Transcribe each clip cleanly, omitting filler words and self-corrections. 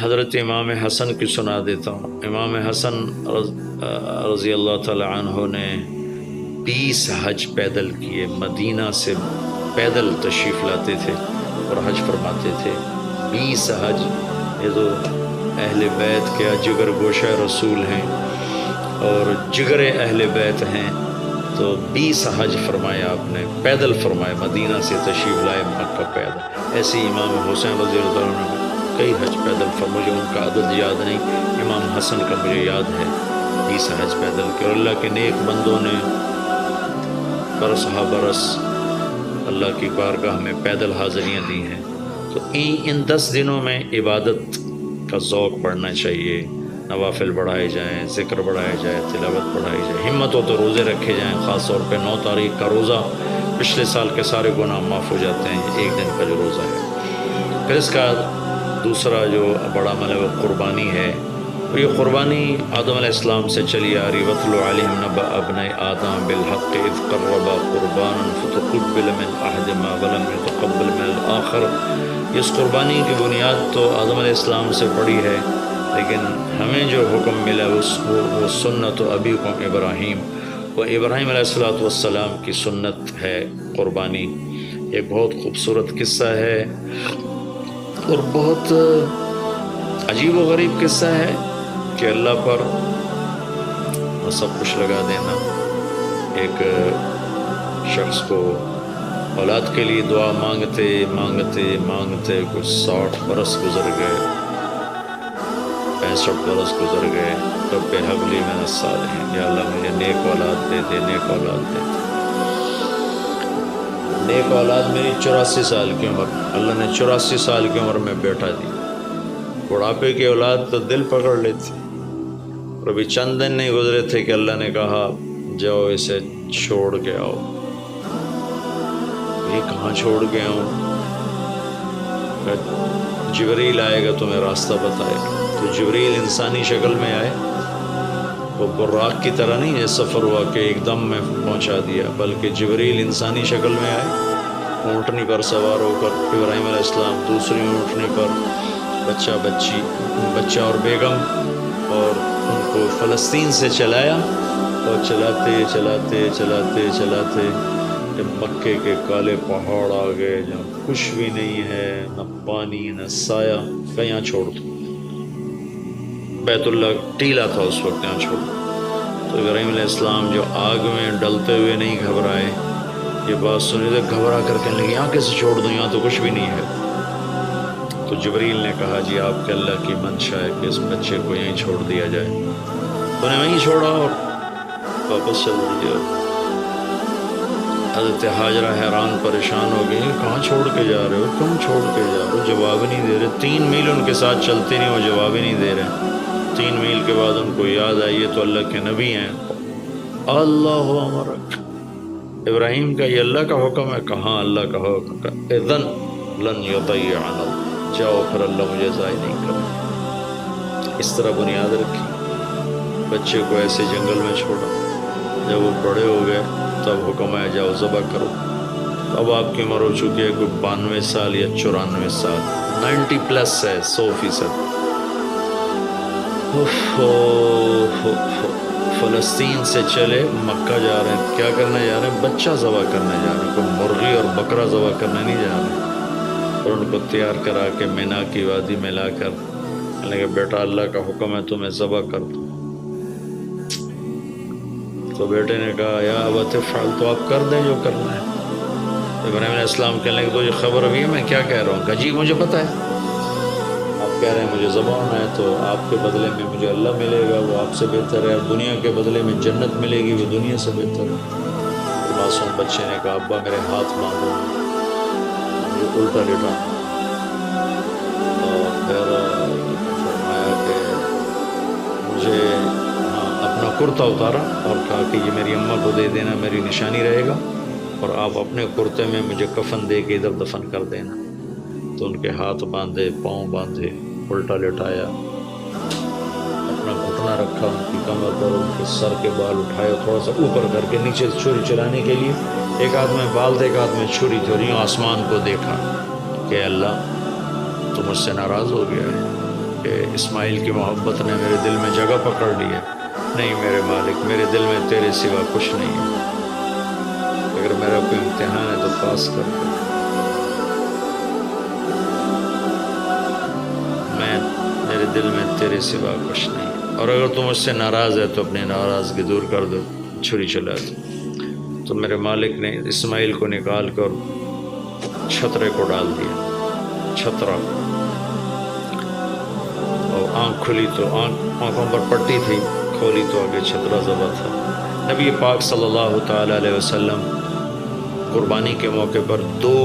حضرت امام حسن کی سنا دیتا ہوں۔ امام حسن رضی اللہ تعالی عنہ نے 20 حج پیدل کیے، مدینہ سے پیدل تشریف لاتے تھے اور حج فرماتے تھے۔ 20 حج، یہ تو اہل بیت کے جگر گوشہ رسول ہیں اور جگر اہل بیت ہیں، تو 20 حج فرمایا آپ نے، پیدل فرمایا، مدینہ سے تشریف لائے مکہ پیدل۔ ایسے ہی امام حسین رضی اللہ عنہ نے کئی حج پیدل فرمایا، مجھے ان کا عدد یاد نہیں، امام حسن کا مجھے یاد ہے 20 حج پیدل کے۔ اور اللہ کے نیک بندوں نے برس ہا برس اللہ کی بارگاہ میں پیدل حاضریاں دی ہیں۔ تو ان 10 دنوں میں عبادت کا ذوق بڑھنا چاہیے، نوافل بڑھائے جائیں، ذکر بڑھائے جائے، تلاوت بڑھائی جائے، ہمت ہو تو روزے رکھے جائیں، خاص طور پہ 9 تاریخ کا روزہ، پچھلے سال کے سارے گناہ معاف ہو جاتے ہیں ایک دن کا جو روزہ ہے۔ پھر اس کا دوسرا جو بڑا عمل ہے وہ قربانی ہے۔ یہ قربانی آدم علیہ السلام سے چلی آ رہی، وَاتْلُ عَلَيْهِمْ نَبَأَ ابْنَيْ آدَمَ بِالْحَقِّ إِذْ قَرَّبَا قُرْبَانًا فَتُقُبِّلَ مِنْ أَحَدِهِمَا وَلَمْ يُتَقَبَّلْ مِنَ الْآخَرِ۔ اس قربانی کی بنیاد تو آدم علیہ السلام سے پڑی ہے، لیکن ہمیں جو حکم ملا وہ سنت ابیکم ابراہیم، وہ ابراہیم علیہ السلام کی سنت ہے قربانی۔ ایک بہت خوبصورت قصہ ہے اور بہت عجیب و غریب قصہ ہے کہ اللہ پر سب کچھ لگا دینا۔ ایک شخص کو اولاد کے لیے دعا مانگتے مانگتے مانگتے کچھ 60 برس گزر گئے، 65 برس گزر گئے، رب ہب لی من الصالحین، یا اللہ مجھے نیک اولاد دے دے، نیک اولاد دے دے۔ نیک اولاد میری 84 سال کی عمر، اللہ نے 84 سال کی عمر میں بیٹا دی۔ بڑھاپے کی اولاد تو دل پکڑ لیتی، اور ابھی چند دن نہیں گزرے تھے کہ اللہ نے کہا جاؤ اسے چھوڑ کے آؤ۔ یہ کہاں چھوڑ کے آؤں؟ جبریل آئے گا تمہیں راستہ بتائے گا۔ تو جبریل انسانی شکل میں آئے، وہ براق کی طرح نہیں ہے سفر ہوا کہ ایک دم میں پہنچا دیا، بلکہ جبریل انسانی شکل میں آئے، اونٹنی پر سوار ہو کر، ابراہیم علیہ السلام دوسری اونٹنی پر، بچہ اور بیگم، اور ان کو فلسطین سے چلایا، اور چلاتے چلاتے چلاتے چلاتے جب مکے کے کالے پہاڑ آ گئے جہاں کچھ بھی نہیں ہے، نہ پانی نہ سایہ، کہ یہاں چھوڑ دو۔ بیت اللہ ٹیلا تھا اس وقت، یہاں چھوڑ دو۔ تو ابراہیم علیہ السلام جو آگ میں ڈلتے ہوئے نہیں گھبرائے، یہ بات سنی تو گھبرا کر کہنے لگے یہاں کیسے چھوڑ دوں، یہاں تو کچھ بھی نہیں ہے۔ تو جبریل نے کہا جی آپ کے اللہ کی منشا ہے کہ اس بچے کو یہیں چھوڑ دیا جائے۔ تو نے وہیں چھوڑا اور واپس چل دیا۔ حضرت ہاجرہ حیران پریشان ہو گئی، کہاں چھوڑ کے جا رہے ہو، کیوں چھوڑ کے جا رہے ہو؟ جواب ہی نہیں دے رہے۔ 3 میل ان کے ساتھ چلتے نہیں، وہ جواب ہی نہیں دے رہے۔ 3 میل کے بعد ان کو یاد آئی یہ تو اللہ کے نبی ہیں۔ اللہ امرک، ابراہیم کا یہ اللہ کا حکم ہے؟ کہاں اللہ کا حکم کا، اذن لن یضیعنا، جاؤ پھر اللہ مجھے ضائع نہیں کرے۔ اس طرح بنیاد رکھی، بچے کو ایسے جنگل میں چھوڑا۔ جب وہ بڑے ہو گئے تب حکم آیا جاؤ ذبح کرو۔ اب آپ کی عمر ہو چکی ہے کوئی 92 سال یا 94 سال، 90 پلس ہے، 100%۔ فلسطین سے چلے مکہ جا رہے ہیں، کیا کرنے جا رہے ہیں؟ بچہ ذبح کرنے جا رہے ہیں، کوئی مرغی اور بکرا ذبح کرنے نہیں جا رہے ہیں۔ اور ان کو تیار کرا کے مینا کی وادی میں لا کر کہ بیٹا اللہ کا حکم ہے تمہیں ذبح کر دو۔ تو بیٹے نے کہا یا ابت افعل، تو آپ کر دیں جو کرنا ہے۔ ابراہیم علیہ السلام کہنے لگے تو یہ خبر ابھی ہے میں کیا کہہ رہا ہوں؟ کہ جی مجھے پتہ ہے، آپ کہہ رہے ہیں مجھے ذبح ہونا ہے، تو آپ کے بدلے میں مجھے اللہ ملے گا، وہ آپ سے بہتر ہے، اور دنیا کے بدلے میں جنت ملے گی، وہ دنیا سے بہتر ہے۔ معصوم بچے نے کہا ابا میرے ہاتھ باندھو، مجھے الٹا لیٹا، اور پھر فرمایا کہ مجھے اپنا کرتا اتارا اور کہا کہ یہ میری اماں کو دے دینا، میری نشانی رہے گا، اور آپ اپنے کرتے میں مجھے کفن دے کے ادھر دفن کر دینا۔ تو ان کے ہاتھ باندھے، پاؤں باندھے، الٹا لٹایا، اپنا گھٹنا رکھا ان کی کمر پر، ان کے سر کے بال اٹھائے تھوڑا سا اوپر کر کے نیچے چھری چلانے کے لیے، ایک ہاتھ میں بال تھے ایک ہاتھ میں چھری تھی، اور یوں آسمان کو دیکھا کہ اللہ تو مجھ سے ناراض ہو گیا ہے، کہ اسماعیل کی محبت نے میرے دل میں جگہ پکڑ لی ہے. نہیں میرے مالک، میرے دل میں تیرے سوا کچھ نہیں ہے. اگر میرا کوئی امتحان ہے تو پاس کر دے. میرے دل میں تیرے سوا کچھ نہیں ہے. اور اگر تم مجھ سے ناراض ہے تو اپنی ناراضگی دور کر دو، چھری چلا دو. تو میرے مالک نے اسماعیل کو نکال کر چھترے کو ڈال دیا، چھترا. اور آنکھ کھلی تو آنکھوں پر پٹی تھی، کھولی تو آگے چھترا ذبح تھا. نبی پاک صلی اللہ تعالی علیہ وسلم قربانی کے موقع پر 2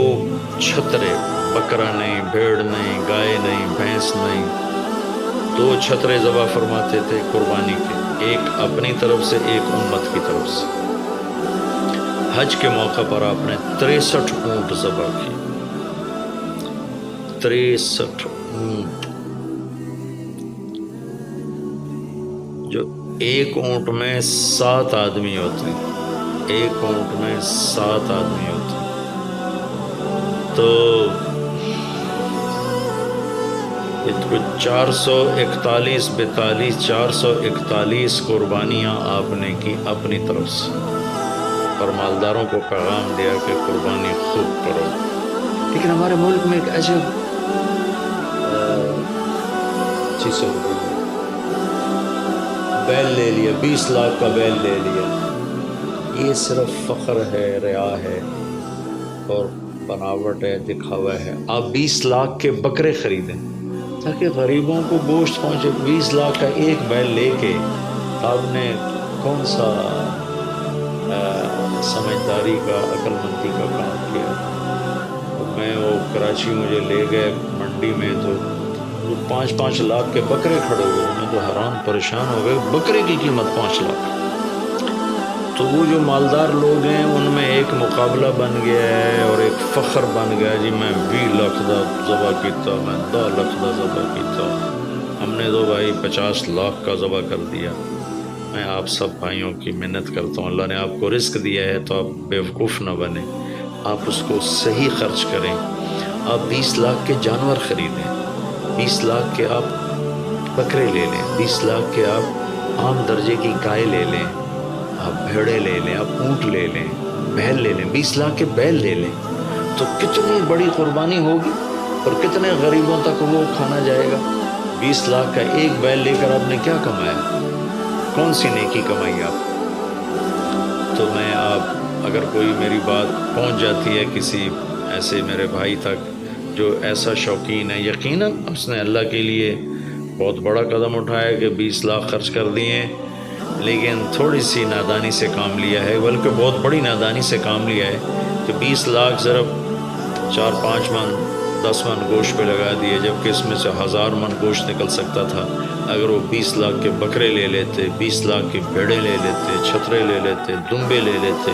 چھترے، بکرا نہیں، بھیڑ نہیں، گائے نہیں، بھینس نہیں، 2 چھترے ذبح فرماتے تھے قربانی کے، ایک اپنی طرف سے، ایک امت کی طرف سے. حج کے موقع پر آپ نے 63 اونٹ ذبح کیے. 63 اونٹ، جو ایک اونٹ میں 7 آدمی ہوتے ہیں. ایک اونٹ میں 7 آدمی ہوتے ہیں. تو 441 قربانیاں آپ نے کی اپنی طرف سے، اور مالداروں کو پیغام دیا کہ قربانی خوب کرو. لیکن ہمارے ملک میں ایک عجب چیز ہو گئی، بیل لے لیا، 20 لاکھ کا بیل لے لیا. یہ صرف فخر ہے، ریا ہے اور بناوٹ ہے، دکھاوا ہے. آپ 20 لاکھ کے بکرے خریدیں تاکہ غریبوں کو گوشت پہنچے. 20 لاکھ کا ایک بیل لے کے آپ نے کون سا سمجھداری کا، عقل مندی کا کام کیا؟ میں وہ کراچی مجھے لے گئے منڈی میں، تو 5-5 لاکھ کے بکرے کھڑے ہوئے. میں تو حیران پریشان ہو گئے، بکرے کی قیمت 5 لاکھ. تو وہ جو مالدار لوگ ہیں ان میں ایک مقابلہ بن گیا ہے اور ایک فخر بن گیا. جی میں 20 لاکھ دا ذبح کیتا، میں 10 لاکھ دا ذبح کیتا. ہم نے تو بھائی 50 لاکھ کا ذبح کر دیا. میں آپ سب بھائیوں کی منت کرتا ہوں، اللہ نے آپ کو رزق دیا ہے تو آپ بیوقوف نہ بنیں، آپ اس کو صحیح خرچ کریں. آپ 20 لاکھ کے جانور خریدیں، 20 لاکھ کے آپ بکرے لے لیں، 20 لاکھ کے آپ عام درجے کی گائے لے لیں، آپ بھیڑے لے لیں، آپ اونٹ لے لیں، بیل لے لیں، 20 لاکھ کے بیل لے لیں. تو کتنی بڑی قربانی ہوگی اور کتنے غریبوں تک وہ کھانا جائے گا. 20 لاکھ کا ایک بیل لے کر آپ نے کیا کمایا؟ کون سی نیکی کمائی آپ؟ تو میں آپ، اگر کوئی میری بات پہنچ جاتی ہے کسی ایسے میرے بھائی تک جو ایسا شوقین ہے، یقیناً اس نے اللہ کے لیے بہت بڑا قدم اٹھایا کہ 20 لاکھ خرچ کر دیے، لیکن تھوڑی سی نادانی سے کام لیا ہے، بلکہ بہت بڑی نادانی سے کام لیا ہے کہ 20 لاکھ صرف 4-5 من 10 من گوشت پہ لگا دیے، جبکہ اس میں سے 1000 من گوشت نکل سکتا تھا اگر وہ 20 لاکھ کے بکرے لے لیتے، 20 لاکھ کے بھیڑے لے لیتے، چھترے لے لیتے، دمبے لے لیتے،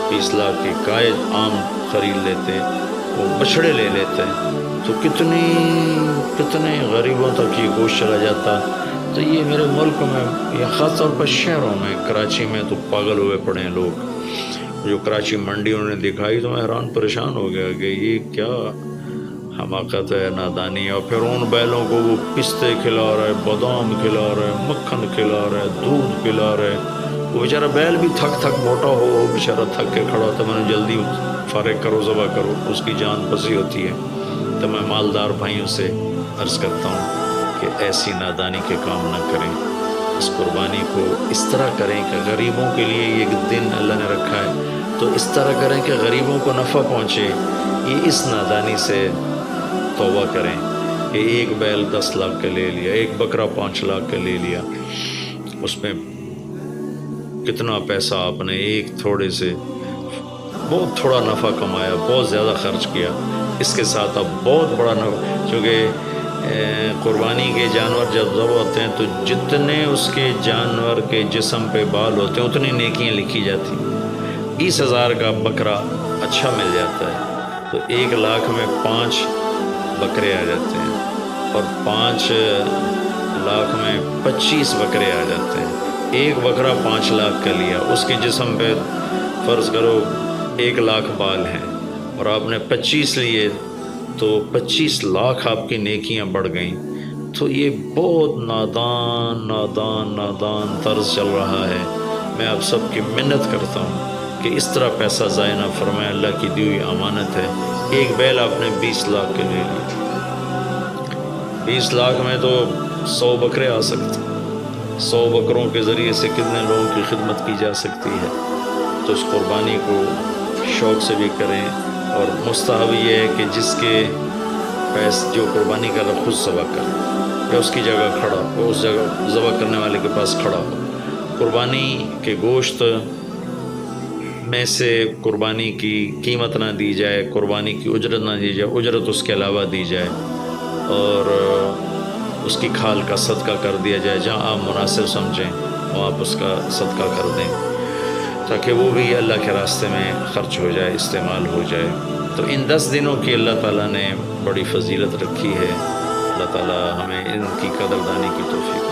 20 لاکھ کے گائے عام خرید لیتے، وہ بچھڑے لے لیتے، تو کتنے غریبوں تک یہ گوشت چلا جاتا. تو یہ میرے ملک میں یا خاص طور پر شہروں میں، کراچی میں تو پاگل ہوئے پڑے ہیں لوگ. جو کراچی منڈی انہوں نے دکھائی تو میں حیران پریشان ہو گیا کہ یہ کیا حماقت ہے، نادانی ہے. اور پھر ان بیلوں کو وہ پستے کھلا رہا ہے، بادام کھلا رہا ہے، مکھن کھلا رہا ہے، دودھ پلا رہا ہے. وہ بیچارہ بیل بھی تھک موٹا ہو، وہ بیچارہ تھک کے کھڑا ہوتا ہے. میں نے جلدی فارغ کرو، ذبح کرو، اس کی جان پسی ہوتی ہے. تو میں مالدار بھائیوں سے عرض کرتا ہوں کہ ایسی نادانی کے کام نہ کریں. اس قربانی کو اس طرح کریں کہ غریبوں کے لیے ایک دن اللہ نے رکھا ہے تو اس طرح کریں کہ غریبوں کو نفع پہنچے. یہ اس نادانی سے توبہ کریں کہ ایک بیل 10 لاکھ کا لے لیا، ایک بکرا 5 لاکھ کا لے لیا، اس میں کتنا پیسہ آپ نے ایک تھوڑے سے بہت تھوڑا نفع کمایا، بہت زیادہ خرچ کیا. اس کے ساتھ اب بہت بڑا نفع، چونکہ قربانی کے جانور جب ذبح ہوتے ہیں تو جتنے اس کے جانور کے جسم پہ بال ہوتے ہیں اتنی نیکیاں لکھی جاتی. 20,000 کا بکرا اچھا مل جاتا ہے تو 1 لاکھ میں 5 بکرے آ جاتے ہیں، اور 5 لاکھ میں 25 بکرے آ جاتے ہیں. ایک بکرا 5 لاکھ کا لیا، اس کے جسم پہ فرض کرو 1 لاکھ بال ہیں اور آپ نے 25 لیے تو 25 لاکھ آپ کی نیکیاں بڑھ گئیں. تو یہ بہت نادان طرز چل رہا ہے۔ میں آپ سب کی منت کرتا ہوں کہ اس طرح پیسہ ضائع نہ فرمائیں، اللہ کی دی ہوئی امانت ہے۔ ایک بیل آپ نے 20 لاکھ کے لے لی، 20 لاکھ میں تو 100 بکرے آ سکتے، 100 بکروں کے ذریعے سے کتنے لوگوں کی خدمت کی جا سکتی ہے۔ تو اس قربانی کو شوق سے بھی کریں، اور مستحب یہ ہے کہ جس کے جو قربانی کر رہا خود ذبح کرے، یا اس کی جگہ کھڑا ہو، اس جگہ ذبح کرنے والے کے پاس کھڑا ہو۔ قربانی کے گوشت میں سے قربانی کی قیمت نہ دی جائے، قربانی کی اجرت نہ دی جائے، اجرت اس کے علاوہ دی جائے، اور اس کی کھال کا صدقہ کر دیا جائے۔ جہاں آپ مناسب سمجھیں وہاں آپ اس کا صدقہ کر دیں، تاکہ وہ بھی اللہ کے راستے میں خرچ ہو جائے، استعمال ہو جائے۔ تو ان 10 دنوں کی اللہ تعالیٰ نے بڑی فضیلت رکھی ہے۔ اللہ تعالیٰ ہمیں ان کی قدردانی کی توفیق